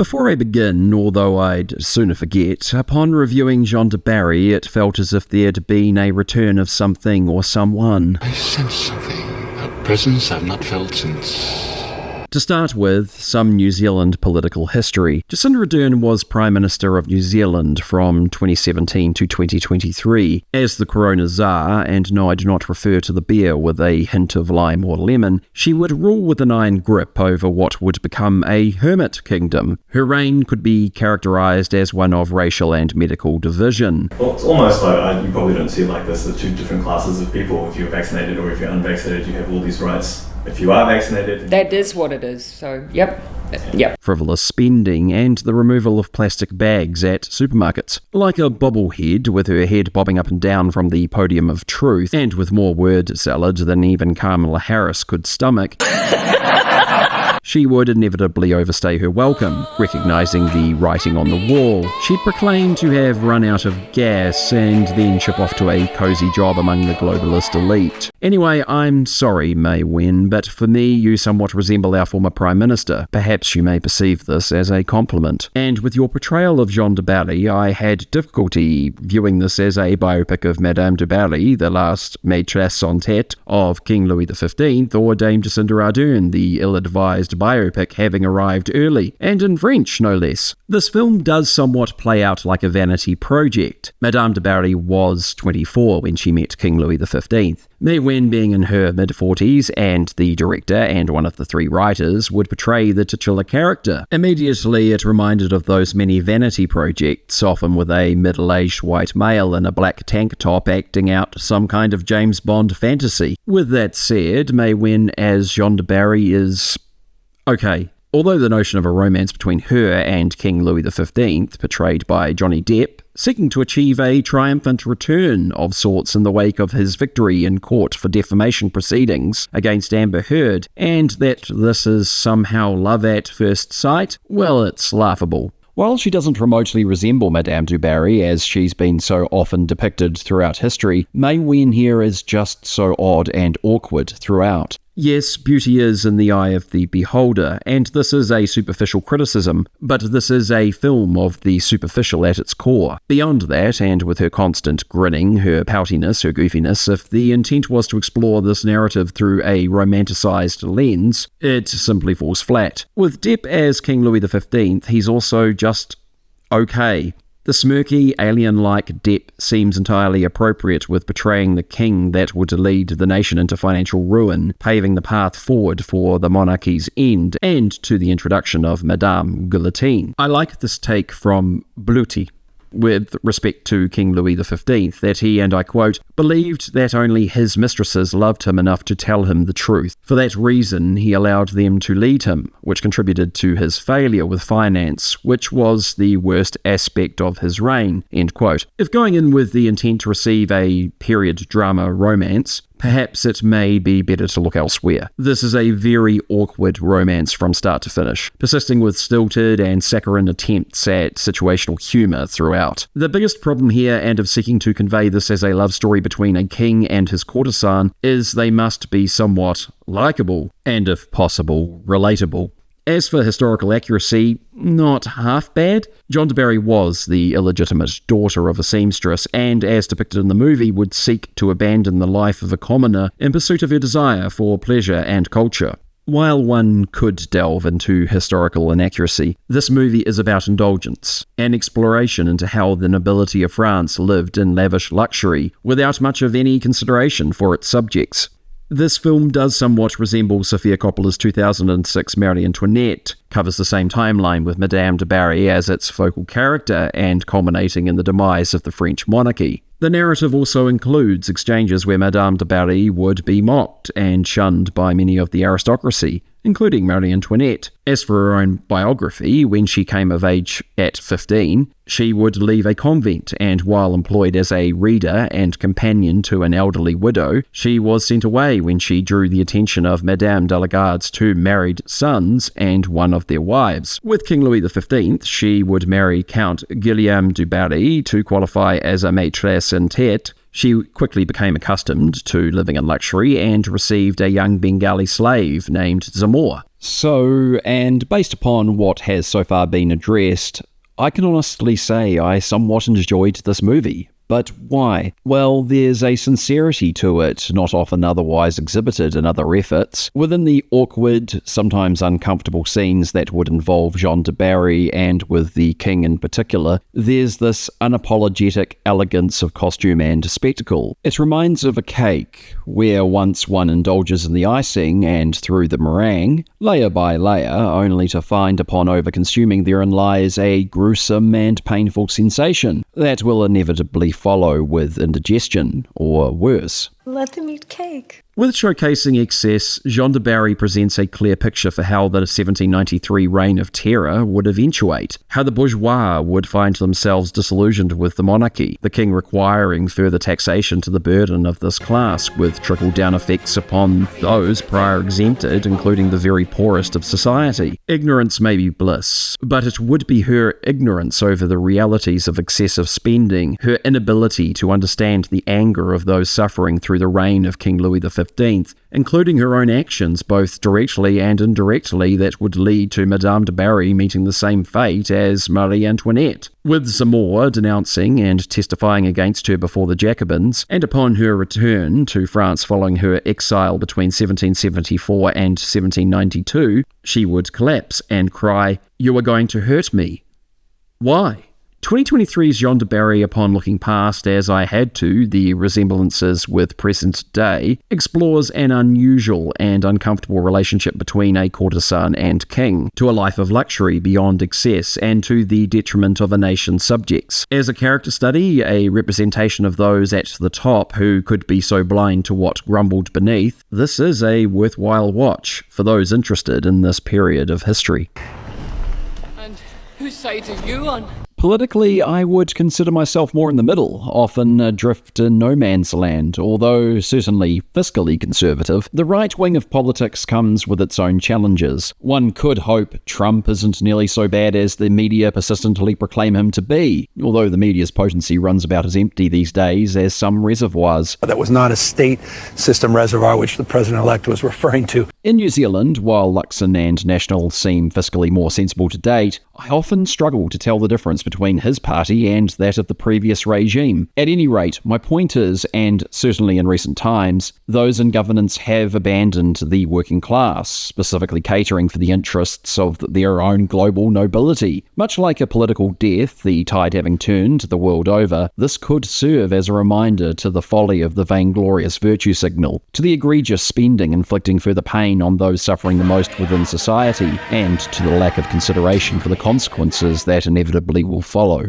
Before I begin, although I'd sooner forget, upon reviewing Jeanne du Barry, it felt as if there'd been a return of something or someone. I sense something, a presence I've not felt since... To start with, some New Zealand political history. Jacinda Ardern was Prime Minister of New Zealand from 2017 to 2023. As the Corona Tsar, and no, I do not refer to the beer with a hint of lime or lemon, she would rule with an iron grip over what would become a hermit kingdom. Her reign could be characterised as one of racial and medical division. Well, it's almost like, you probably don't see it like this, the two different classes of people. If you're vaccinated or if you're unvaccinated, you have all these rights. If you are vaccinated... That is what it is, so yep. Frivolous spending and the removal of plastic bags at supermarkets. Like a bobblehead with her head bobbing up and down from the podium of truth, and with more word salad than even Kamala Harris could stomach. She would inevitably overstay her welcome, recognising the writing on the wall. She'd proclaim to have run out of gas and then ship off to a cosy job among the globalist elite. Anyway, I'm sorry, May Wen, but for me you somewhat resemble our former Prime Minister. Perhaps you may perceive this as a compliment. And with your portrayal of Jeanne du Barry, I had difficulty viewing this as a biopic of Madame du Barry, the last maîtresse en tête of King Louis XV, or Dame Jacinda Ardern, the ill-advised biopic having arrived early, and in French no less. This film does somewhat play out like a vanity project. Madame du Barry was 24 when she met King Louis XV. May Wen, being in her mid-40s, and the director and one of the three writers, would portray the titular character. Immediately it reminded of those many vanity projects, often with a middle-aged white male in a black tank top acting out some kind of James Bond fantasy. With that said, May Wen as Jeanne du Barry is... okay. Although the notion of a romance between her and King Louis XV, portrayed by Johnny Depp, seeking to achieve a triumphant return of sorts in the wake of his victory in court for defamation proceedings against Amber Heard, and that this is somehow love at first sight, well, it's laughable. While she doesn't remotely resemble Madame du Barry, as she's been so often depicted throughout history, May Wen here is just so odd and awkward throughout. Yes, beauty is in the eye of the beholder, and this is a superficial criticism, but this is a film of the superficial at its core. Beyond that, and with her constant grinning, her poutiness, her goofiness, if the intent was to explore this narrative through a romanticised lens, it simply falls flat. With Depp as King Louis XV, he's also just okay. The smirky, alien-like Depp seems entirely appropriate with portraying the king that would lead the nation into financial ruin, paving the path forward for the monarchy's end, and to the introduction of Madame Guillotine. I like this take from Bluty with respect to King Louis XV, that he, and I quote, believed that only his mistresses loved him enough to tell him the truth. For that reason, he allowed them to lead him, which contributed to his failure with finance, which was the worst aspect of his reign, end quote. If going in with the intent to receive a period drama romance, perhaps it may be better to look elsewhere. This is a very awkward romance from start to finish, persisting with stilted and saccharine attempts at situational humour throughout. The biggest problem here, and of seeking to convey this as a love story between a king and his courtesan, is they must be somewhat likeable, and if possible, relatable. As for historical accuracy, not half bad. Jeanne du Barry was the illegitimate daughter of a seamstress and, as depicted in the movie, would seek to abandon the life of a commoner in pursuit of her desire for pleasure and culture. While one could delve into historical inaccuracy, this movie is about indulgence, an exploration into how the nobility of France lived in lavish luxury without much of any consideration for its subjects. This film does somewhat resemble Sofia Coppola's 2006 Marie Antoinette, covers the same timeline with Madame du Barry as its focal character and culminating in the demise of the French Monarchy. The narrative also includes exchanges where Madame du Barry would be mocked and shunned by many of the aristocracy, including Marie Antoinette. As for her own biography, when she came of age at 15, she would leave a convent, and while employed as a reader and companion to an elderly widow, she was sent away when she drew the attention of Madame de la Garde's two married sons and one of their wives. With King Louis XV, she would marry Count Guillaume du Barry to qualify as a maîtresse en tête. She quickly became accustomed to living in luxury and received a young Bengali slave named Zamor. So, and based upon what has so far been addressed, I can honestly say I somewhat enjoyed this movie. But why? Well, there's a sincerity to it, not often otherwise exhibited in other efforts. Within the awkward, sometimes uncomfortable scenes that would involve Jeanne du Barry, and with the king in particular, there's this unapologetic elegance of costume and spectacle. It reminds of a cake, where once one indulges in the icing and through the meringue, layer by layer, only to find upon over-consuming therein lies a gruesome and painful sensation that will inevitably follow with indigestion, or worse. Let them eat cake. With showcasing excess, Jeanne du Barry presents a clear picture for how the 1793 reign of terror would eventuate, how the bourgeois would find themselves disillusioned with the monarchy, the king requiring further taxation to the burden of this class, with trickle-down effects upon those prior exempted, including the very poorest of society. Ignorance may be bliss, but it would be her ignorance over the realities of excessive spending, her inability to understand the anger of those suffering through the reign of King Louis XV, including her own actions both directly and indirectly that would lead to Madame de Barry meeting the same fate as Marie Antoinette, with Zamor denouncing and testifying against her before the Jacobins, and upon her return to France following her exile between 1774 and 1792, she would collapse and cry, "You are going to hurt me." Why? 2023's Jeanne du Barry, upon looking past, as I had to, the resemblances with present day, explores an unusual and uncomfortable relationship between a courtesan and king, to a life of luxury beyond excess and to the detriment of a nation's subjects. As a character study, a representation of those at the top who could be so blind to what grumbled beneath, this is a worthwhile watch for those interested in this period of history. And whose side are you on? Politically, I would consider myself more in the middle, often adrift in no man's land. Although certainly fiscally conservative, the right wing of politics comes with its own challenges. One could hope Trump isn't nearly so bad as the media persistently proclaim him to be, although the media's potency runs about as empty these days as some reservoirs. That was not a state system reservoir which the president-elect was referring to. In New Zealand, while Luxon and National seem fiscally more sensible to date, I often struggle to tell the difference between his party and that of the previous regime. At any rate, my point is, and certainly in recent times, those in governance have abandoned the working class, specifically catering for the interests of their own global nobility. Much like a political death, the tide having turned the world over, this could serve as a reminder to the folly of the vainglorious virtue signal, to the egregious spending inflicting further pain on those suffering the most within society, and to the lack of consideration for the consequences that inevitably will follow.